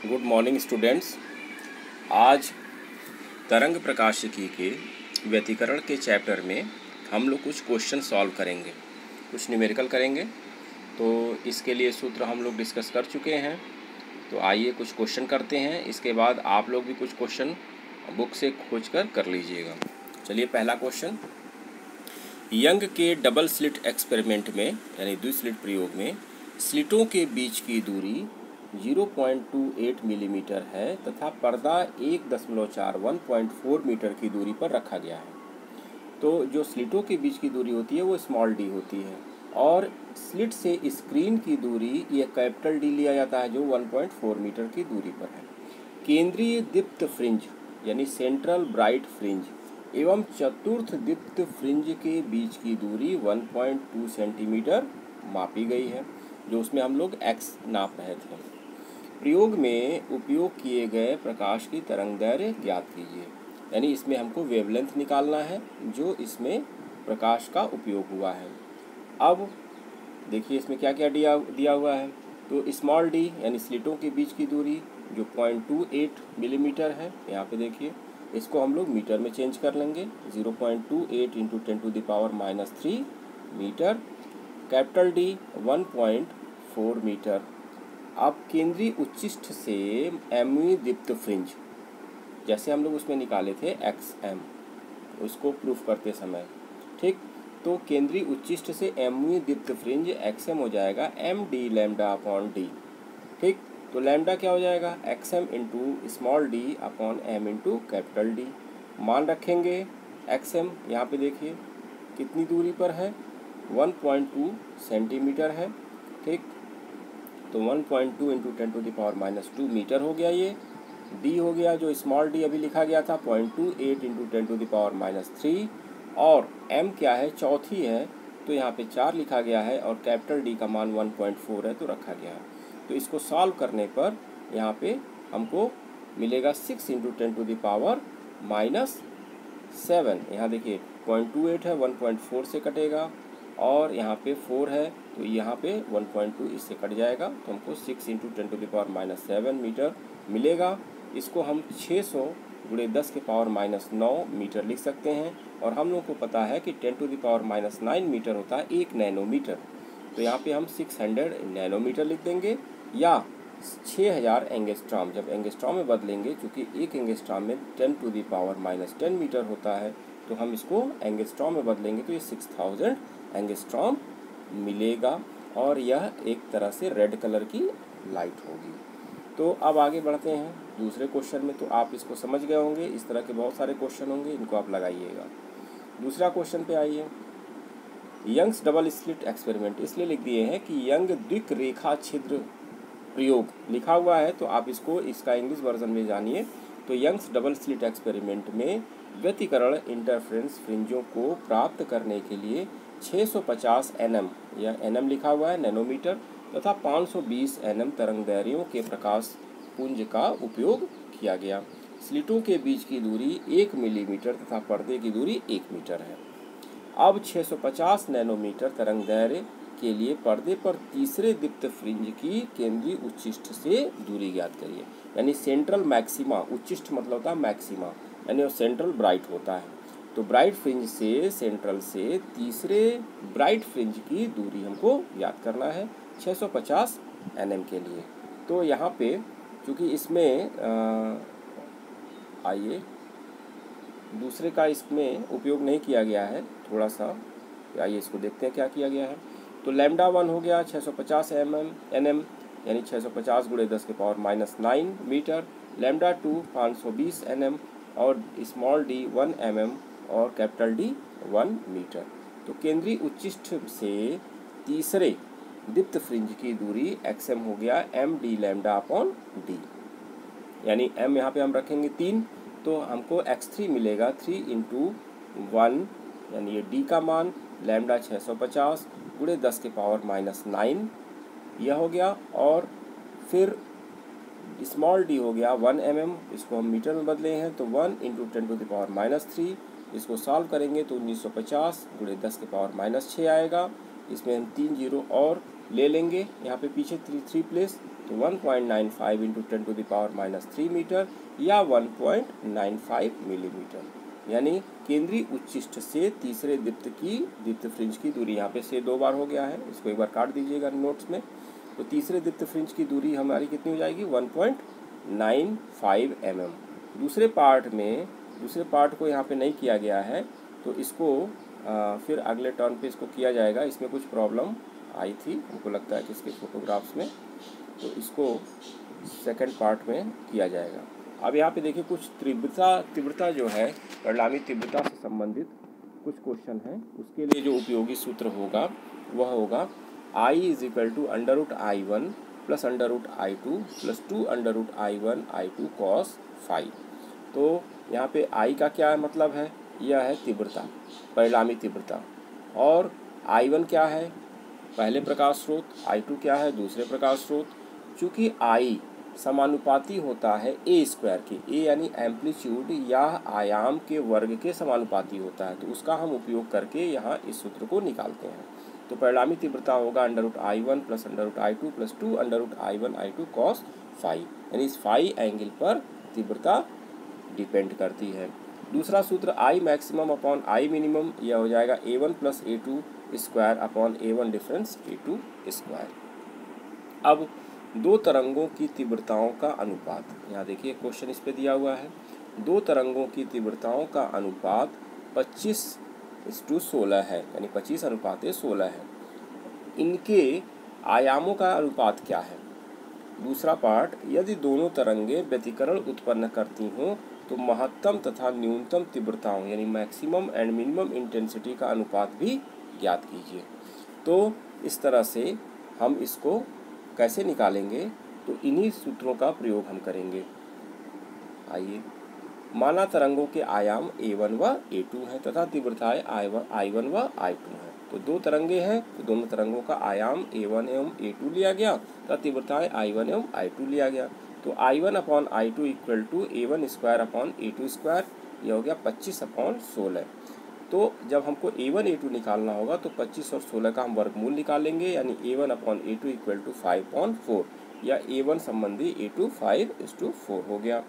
Good morning students. आज तरंग प्रकाशिकी के व्यतिकरण के चैप्टर में हम लोग कुछ क्वेश्चन सॉल्व करेंगे, कुछ न्यूमेरिकल करेंगे। तो इसके लिए सूत्र हम लोग डिस्कस कर चुके हैं। तो आइए कुछ क्वेश्चन करते हैं, इसके बाद आप लोग भी कुछ क्वेश्चन बुक से खोज कर लीजिएगा। चलिए, पहला क्वेश्चन, यंग के डबल स्लिट एक्सपेरिमेंट में यानी द्विस्लिट प्रयोग में स्लिटों के बीच की दूरी 0.28 मिलीमीटर है तथा पर्दा 1.4 मीटर की दूरी पर रखा गया है। तो जो स्लिटों के बीच की दूरी होती है वो स्मॉल डी होती है और स्लिट से स्क्रीन की दूरी ये कैपिटल डी लिया जाता है जो 1.4 मीटर की दूरी पर है। केंद्रीय दीप्त फ्रिंज यानी सेंट्रल ब्राइट फ्रिंज एवं चतुर्थ दीप्त फ्रिंज के बीच की दूरी 1.2 सेंटीमीटर मापी गई है, जो उसमें हम लोग एक्स नाप रहे थे। प्रयोग में उपयोग किए गए प्रकाश की तरंगदैर्घ्य ज्ञात कीजिए। यानी इसमें हमको वेवलेंथ निकालना है जो इसमें प्रकाश का उपयोग हुआ है। अब देखिए इसमें क्या क्या दिया हुआ है। तो स्मॉल डी यानी स्लिटों के बीच की दूरी जो 0.28 मिलीमीटर है, यहाँ पे देखिए इसको हम लोग मीटर में चेंज कर लेंगे। 0.28 into 10⁻³ metre. Capital D 1.4 metre. अब केंद्रीय उच्चिष्ठ से एमवी दीप्त फ्रिंज, जैसे हम लोग उसमें निकाले थे XM, उसको प्रूफ करते समय, ठीक। तो केंद्रीय उच्चिष्ठ से एमवी दीप्त फ्रिंज XM हो जाएगा MD लैम्डा अपॉन D, ठीक। तो लैम्डा क्या हो जाएगा XM into small D upon M into capital D. मान रखेंगे XM, यहाँ पे देखिए कितनी दूरी पर है, 1.2 सेंटीमीटर है, ठीक। तो 1.2 इंटू 10⁻² मीटर हो गया। ये डी हो गया जो स्मॉल डी अभी लिखा गया था 0.28 इंटू 10⁻³ और एम क्या है, चौथी है तो यहाँ पे 4 लिखा गया है और कैपिटल डी का मान 1.4 है तो रखा गया है। तो इसको सॉल्व करने पर यहाँ पे हमको मिलेगा 6 इंटू 10⁻⁻7। यहाँ देखिए 0.28 है, 1.4 से कटेगा और यहाँ पे 4 है तो यहाँ पे 1.2 इससे कट जाएगा, तो हमको 6 इंटू 10⁻⁷ मीटर मिलेगा। इसको हम 600 गुणे 10⁻⁹ मीटर लिख सकते हैं और हम लोग को पता है कि 10⁻⁹ मीटर होता है 1 नैनोमीटर। तो यहाँ पे हम 600 नैनोमीटर लिख देंगे या 6000 एंगस्ट्रॉम। जब एंगस्ट्रॉम में बदलेंगे, क्योंकि एक एंगस्ट्रॉम में 10⁻⁻10 मीटर होता है, तो हम इसको एंगस्ट्रॉम में बदलेंगे तो ये 6000 एंगस्ट्रॉम मिलेगा और यह एक तरह से रेड कलर की लाइट होगी। तो अब आगे बढ़ते हैं दूसरे क्वेश्चन में। तो आप इसको समझ गए होंगे, इस तरह के बहुत सारे क्वेश्चन होंगे, इनको आप लगाइएगा। दूसरा क्वेश्चन पे आइए, यंग्स डबल स्लिट एक्सपेरिमेंट इसलिए लिख दिए हैं कि यंग द्विक रेखा छिद्र प्रयोग लिखा हुआ है, तो आप इसका इंग्लिश वर्जन में जानिए। तो यंग्स डबल स्लिट एक्सपेरिमेंट में व्यतिकरण इंटरफ्रेंस फ्रिंजों को प्राप्त करने के लिए 650 nm या nm लिखा हुआ है नैनोमीटर तथा 520 nm तरंगदैर्घ्यों के प्रकाश पुंज का उपयोग किया गया। स्लिटों के बीच की दूरी 1 मिलीमीटर तथा पर्दे की दूरी 1 मीटर है। अब 650 नैनोमीटर तरंगदैर्घ्य के लिए पर्दे पर तीसरे दीप्त फ्रिंज की केंद्रीय उच्चिष्ठ से दूरी ज्ञात करिए। यानी सेंट्रल मैक्सिमा, उच्चिष्ठ मतलब होता है मैक्सिमा, यानी सेंट्रल ब्राइट होता है। तो ब्राइट फ्रिंज से सेंट्रल से तीसरे ब्राइट फ्रिंज की दूरी हमको याद करना है 650 nm के लिए। तो यहाँ पे चूँकि इसमें आइए दूसरे का इसमें उपयोग नहीं किया गया है, थोड़ा सा आइए इसको देखते हैं क्या किया गया है। तो लैम्डा 1 हो गया 650 nm यानी 650 गुणे 10⁻⁹ मीटर। लैम्डा 2 520 nm और स्मॉल डी 1 mm और कैपिटल डी 1 मीटर। तो केंद्रीय उच्चिष्ठ से तीसरे दीप्त फ्रिंज की दूरी XM हो गया MD लैम्डा अपॉन D, यानी M यहाँ पे हम रखेंगे 3, तो हमको X3 मिलेगा 3 इंटू 1 यानी ये D का मान लैम्डा 650 गुणे 10⁻⁹ यह हो गया और फिर स्मॉल डी हो गया 1 mm, इसको हम मीटर में बदले हैं तो 1 इंटू 10⁻⁻3, इसको सॉल्व करेंगे तो 1950 गुणे 10⁻⁻6 आएगा। इसमें हम 3 जीरो और ले लेंगे, यहाँ पे पीछे 3 प्लेस, तो तो 1.95 इंटू 10⁻³ मीटर या 1.95 मिलीमीटर, यानी केंद्रीय उच्चिष्ठ से तीसरे दीप्त फ्रिंज की दूरी, यहाँ पे से 2 बार हो गया है, इसको एक बार काट दीजिएगा नोट्स में। तो तीसरे दीप्त फ्रिंज की दूरी हमारी कितनी हो जाएगी 1.95 mm। दूसरे पार्ट को यहाँ पे नहीं किया गया है, तो इसको फिर अगले टर्न पे इसको किया जाएगा। इसमें कुछ प्रॉब्लम आई थी हमको लगता है कि इसके फोटोग्राफ्स में, तो इसको सेकंड पार्ट में किया जाएगा। अब यहाँ पे देखिए कुछ तीव्रता जो है, परिणामी तीव्रता से संबंधित कुछ क्वेश्चन हैं। उसके लिए जो उपयोगी सूत्र होगा वह होगा I = √I1 + √I2 + 2 √I1 I2 cos phi। तो यहाँ पे I का क्या मतलब है, यह है तीव्रता, परिणामी तीव्रता, और I1 क्या है, पहले प्रकाश स्रोत, I2 क्या है, दूसरे प्रकाश स्रोत। चूँकि I समानुपाती होता है a² के, a यानी एम्पलीट्यूड या आयाम के वर्ग के समानुपाती होता है, तो उसका हम उपयोग करके यहाँ इस सूत्र को निकालते हैं। तो परिणामी तीव्रता होगा √I1 + √I2 + 2 √I1 I2 cos phi, यानी इस फाई एंगल पर तीव्रता डिपेंड करती है। दूसरा सूत्र I maximum/ I minimum, यह हो जाएगा A1 + A2² A1 difference A2²। अब दो तरंगों की तीव्रताओं का अनुपात, यहाँ देखिए क्वेश्चन इस पे दिया हुआ है। दो तरंगों की तीव्रताओं का अनुपात 25:16 है, यानी 25:16 है। इनके आयामों का अनुपात क्या है। दूसरा पार्ट, यदि दोनों तरंगें व्यतिकरण उत्पन्न करती हों तो महत्तम तथा न्यूनतम तीव्रताओं यानी मैक्सिमम एंड मिनिमम इंटेंसिटी का अनुपात भी ज्ञात कीजिए। तो इस तरह से हम इसको कैसे निकालेंगे, तो इन्हीं सूत्रों का प्रयोग हम करेंगे। आइए, माना तरंगों के आयाम A1 व A2 हैं तथा तीव्रताएं I1 व I2 हैं। तो दो तरंगे हैं, तो दोनों तरंगों का आयाम A1 एवं A2 लिया गया तथा तीव्रताएं I1 एवं I2 लिया गया। तो I1/I2 = A1² A2², यह हो गया 25/16। तो जब हमको A1 A2 निकालना होगा तो 25 और 16 का हम वर्गमूल निकालेंगे, यानी A1/A2 = 5.4, या A1 संबंधी A2 5:4 हो गया।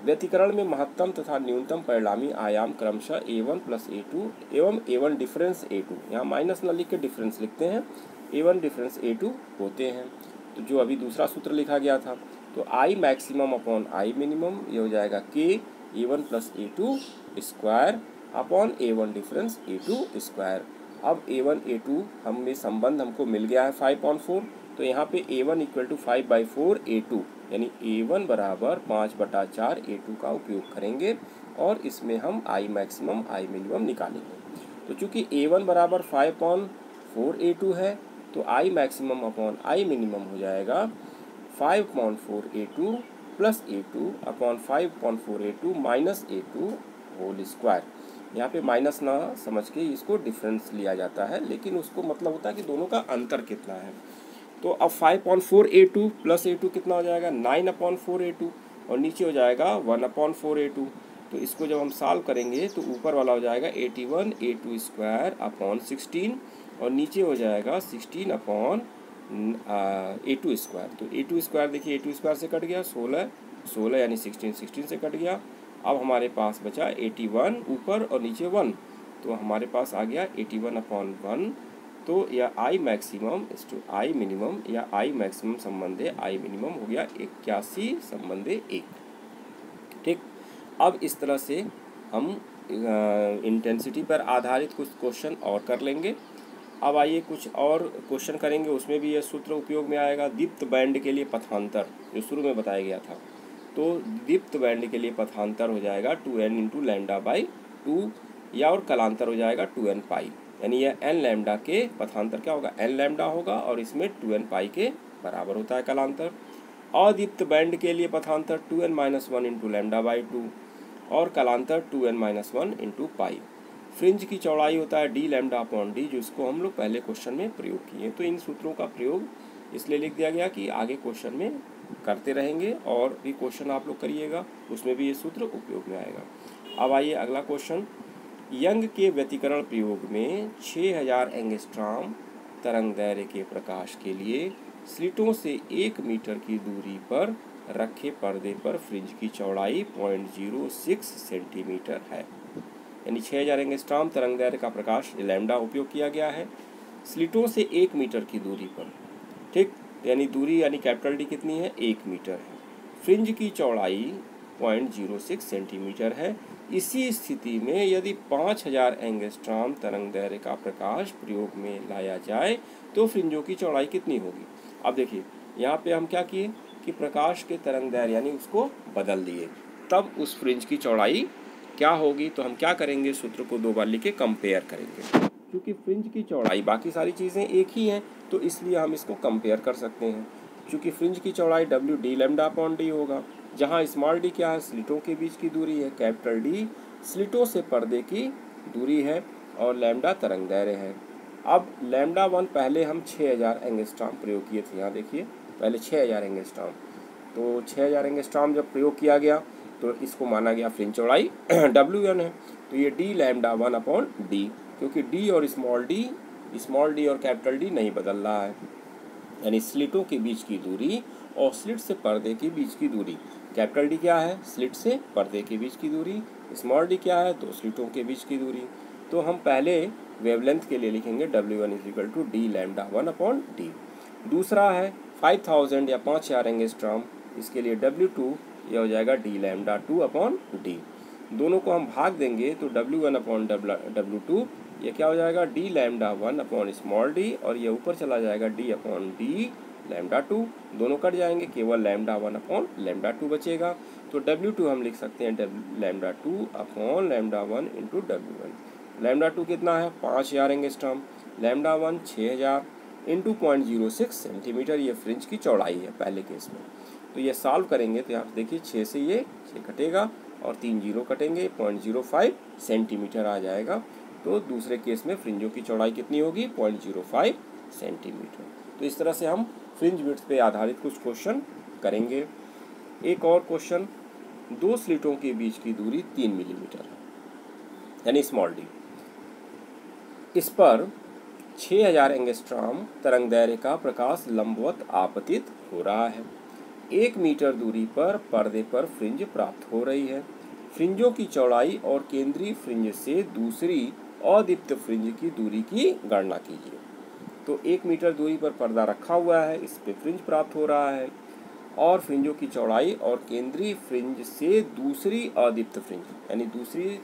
व्यतिकरण में महत्तम तथा न्यूनतम परिणामी आयाम क्रमशः A1 + A2 एवं A1 डिफरेंस A2, यहाँ माइनस न लिख के डिफरेंस लिखते हैं, A1 डिफरेंस A2 होते हैं। तो जो अभी दूसरा सूत्र लिखा गया था, तो I maximum/I minimum, ये हो जाएगा K A1 + A2² A1 difference A2²। अब A1 A2 हमें संबंध हमको मिल गया है 5.4, तो यहाँ पे A1 = 5/4 A2, यानी A1 = 5/4 A2 का उपयोग करेंगे और इसमें हम I maximum I minimum निकालेंगे। तो चूँकि A1 = 5.4 A2 है, तो I maximum/I minimum हो जाएगा 5.4 A2 + A2/5.4 A2 - A2 whole square. यहाँ पे माइनस ना समझ के इसको डिफरेंस लिया जाता है, लेकिन उसको मतलब होता है कि दोनों का अंतर कितना है। तो अब 5.4 A2 + A2 कितना हो जाएगा 9/4 A2, और नीचे हो जाएगा 1/4 A2। तो इसको जब हम सॉल्व करेंगे तो ऊपर वाला हो जाएगा 81 A2² 16, और नीचे हो जाएगा 16 A2²। तो A2² देखिए A2² से कट गया, 16 यानी 16 से कट गया। अब हमारे पास बचा 81 ऊपर और नीचे 1, तो हमारे पास आ गया 81/1। तो यह I maximum / I minimum या I maximum संबंधे I minimum हो गया 81/1। ठीक, अब इस तरह से हम इंटेंसिटी पर आधारित कुछ क्वेश्चन और कर लेंगे। अब आइए कुछ और क्वेश्चन करेंगे, उसमें भी यह सूत्र उपयोग में आएगा। दीप्त बैंड के लिए पथांतर जो शुरू में बताया गया था, तो दीप्त बैंड के लिए पथांतर हो जाएगा 2n × λ/2, या और कलांतर हो जाएगा 2n पाई, यानी यह n लैम्डा के पथांतर क्या होगा n लैम्डा होगा, और इसमें 2n पाई के बराबर होता है कलांतर। अदीप्त बैंड के लिए पथांतर 2n - 1 × λ/2 और कलांतर 2n - 1 × पाई। फ्रिंज की चौड़ाई होता है dλ/d, जिसको हम लोग पहले क्वेश्चन में प्रयोग किए। तो इन सूत्रों का प्रयोग इसलिए लिख दिया गया कि आगे क्वेश्चन में करते रहेंगे, और भी क्वेश्चन आप लोग करिएगा, उसमें भी ये सूत्र उपयोग में आएगा। अब आइए अगला क्वेश्चन। यंग के व्यतिकरण प्रयोग में 6000 एंगस्ट्रॉम तरंग दैर्घ्य के प्रकाश के लिए स्लिटों से 1 मीटर की दूरी पर रखे पर्दे पर फ्रिंज की चौड़ाई 0.06 सेंटीमीटर है। यानी 6000 एंगस्ट्रॉम तरंगदैर्घ्य का प्रकाश लैम्डा उपयोग किया गया है स्लिटों से 1 मीटर की दूरी पर। ठीक, यानी दूरी यानी कैपिटल डी कितनी है, 1 मीटर है। फ्रिंज की चौड़ाई 0.06 सेंटीमीटर है। इसी स्थिति में यदि 5000 एंगस्ट्रॉम तरंगदैर्घ्य का प्रकाश प्रयोग में लाया जाए तो फ्रिंजों की चौड़ाई कितनी होगी। अब देखिए यहाँ पे हम क्या किए कि प्रकाश के तरंगदैर्घ्य यानी उसको बदल दिए, तब उस फ्रिंज की चौड़ाई क्या होगी। तो हम क्या करेंगे, सूत्र को 2 बार लिख के कंपेयर करेंगे। क्योंकि फ्रिंज की चौड़ाई बाकी सारी चीज़ें एक ही हैं तो इसलिए हम इसको कंपेयर कर सकते हैं। क्योंकि फ्रिंज की चौड़ाई W D lambda upon D होगा, जहाँ स्मॉल डी क्या है, स्लिटों के बीच की दूरी है, कैपिटल डी स्लिटों से पर्दे की दूरी है और लैम्डा तरंगदैर्घ्य है। अब लैम्डा 1 पहले हम 6000 एंगस्ट्रॉम प्रयोग किए थे। यहाँ देखिए पहले 6000 एंगस्ट्रॉम, तो 6000 एंगस्ट्रॉम जब प्रयोग किया गया तो इसको माना गया फ्रिंज चौड़ाई W1 है। तो ये डी लैम्डा 1 अपॉन डी, क्योंकि डी और स्मॉल डी और कैपिटल डी नहीं बदल रहा है। यानी स्लिटों के बीच की दूरी और स्लिट से पर्दे के बीच की दूरी। कैपिटल डी क्या है, स्लिट से पर्दे के बीच की दूरी, स्मॉल डी क्या है, तो स्लिटों के बीच की दूरी। तो हम पहले वेवलेंथ के लिए लिखेंगे W1 equal to D lambda 1 upon D. दूसरा है 5000 या 5000 एंगस्ट्रॉम, इसके लिए W2 यह हो जाएगा डी लैम्डा 2 अपॉन डी। दोनों को हम भाग देंगे तो W1 अपॉन W2 ये क्या हो जाएगा, D lambda 1 upon small D, और ये ऊपर चला जाएगा डी अपॉन डी लैम्डा 2। दोनों कट जाएंगे, केवल लैम्डा 1 अपॉन लैम्डा 2 बचेगा। तो W2 हम लिख सकते हैं lambda 2 upon lambda 1 into W1। Lambda 2 कितना है, 5000 एंगस्ट्रॉम, लैम्डा 1 6000 इंटू 0.06 सेंटीमीटर, ये फ्रिंज की चौड़ाई है पहले केस में। तो ये सॉल्व करेंगे तो यहाँ देखिए 6 से ये 6 कटेगा और 3 जीरो कटेंगे, 0.05 सेंटीमीटर आ जाएगा। तो दूसरे केस में फ्रिंजों की चौड़ाई कितनी होगी, 0.05 सेंटीमीटर। तो इस तरह से हम फ्रिंज विड्थ पे आधारित कुछ क्वेश्चन करेंगे। एक और क्वेश्चन, 2 स्लिटों के बीच की दूरी 3 मिलीमीटर है, यानी स्मॉल डी। इस पर 6000 एंगस्ट्रॉम तरंगदैर्घ्य का प्रकाश लंबवत आपतित हो रहा है। 1 मीटर दूरी पर पर्दे पर फ्रिंज प्राप्त हो रही है। फ्रिंजों की चौड़ाई और केंद्रीय फ्रिंज से दूसरी अदीप्त फ्रिंज की दूरी की गणना कीजिए। तो 1 मीटर दूरी पर पर्दा रखा हुआ है, इस पे फ्रिंज प्राप्त हो रहा है, और फ्रिंजों की चौड़ाई और केंद्रीय फ्रिंज से दूसरी अदीप्त फ्रिंज यानी दूसरी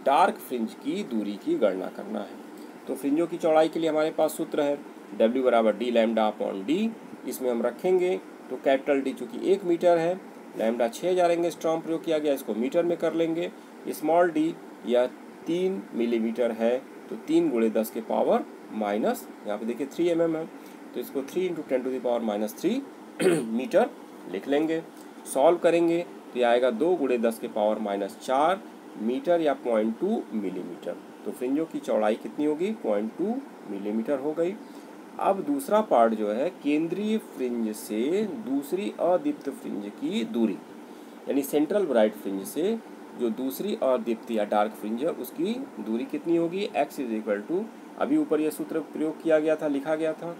डार्क फ्रिंज की दूरी की गणना करना है। तो फ्रिंजों की चौड़ाई के लिए हमारे पास सूत्र है W बराबर डी लैम्डा अपॉन डी। इसमें हम रखेंगे तो कैपिटल डी चूँकि 1 मीटर है, लैम्डा 6000 एंगस्ट्रॉम प्रयोग किया गया, इसको मीटर में कर लेंगे। स्मॉल डी या 3 मिलीमीटर है, तो 3 × 10 के पावर माइनस, यहाँ पे देखिए 3 mm है, तो इसको 3 × 10⁻³ मीटर लिख लेंगे। सॉल्व करेंगे तो ये आएगा 2 × 10 के पावर -4 मीटर या 0.2 मिलीमीटर। तो फ्रिंजों की चौड़ाई कितनी होगी, 0.2 मिलीमीटर हो गई। अब दूसरा पार्ट जो है, केंद्रीय फ्रिंज से दूसरी अदीप्त फ्रिंज की दूरी, यानी सेंट्रल ब्राइट फ्रिंज से जो दूसरी अदीप्त या डार्क फ्रिंज है उसकी दूरी कितनी होगी, x इक्वल टू, अभी ऊपर ये सूत्र प्रयोग किया गया था, लिखा गया था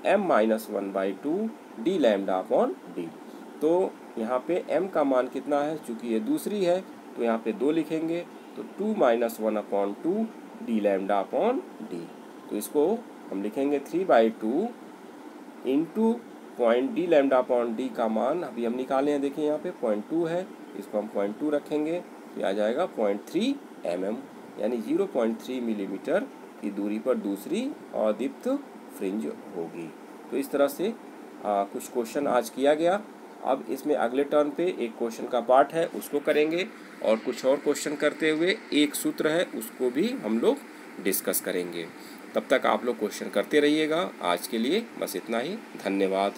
m-1/2 D lambda upon D. तो यहाँ पे m का मान कितना है, चूँकि ये दूसरी है तो यहाँ पे 2 लिखेंगे, तो 2 - 1/2 डी लैम्डा अपॉन डी। तो इसको हम लिखेंगे 3/2 into point D lambda upon D का मान अभी हम निकाले हैं, देखिए यहाँ पे 0.2 है, इसको हम 0.2 रखेंगे तो आ जाएगा 0.3 mm, यानी 0.3 मिलीमीटर की दूरी पर दूसरी अदीप्त फ्रिंज होगी। तो इस तरह से कुछ क्वेश्चन आज किया गया। अब इसमें अगले टर्न पे एक क्वेश्चन का पार्ट है उसको करेंगे, और कुछ और क्वेश्चन करते हुए एक सूत्र है उसको भी हम लोग डिस्कस करेंगे। तब तक आप लोग क्वेश्चन करते रहिएगा। आज के लिए बस इतना ही, धन्यवाद।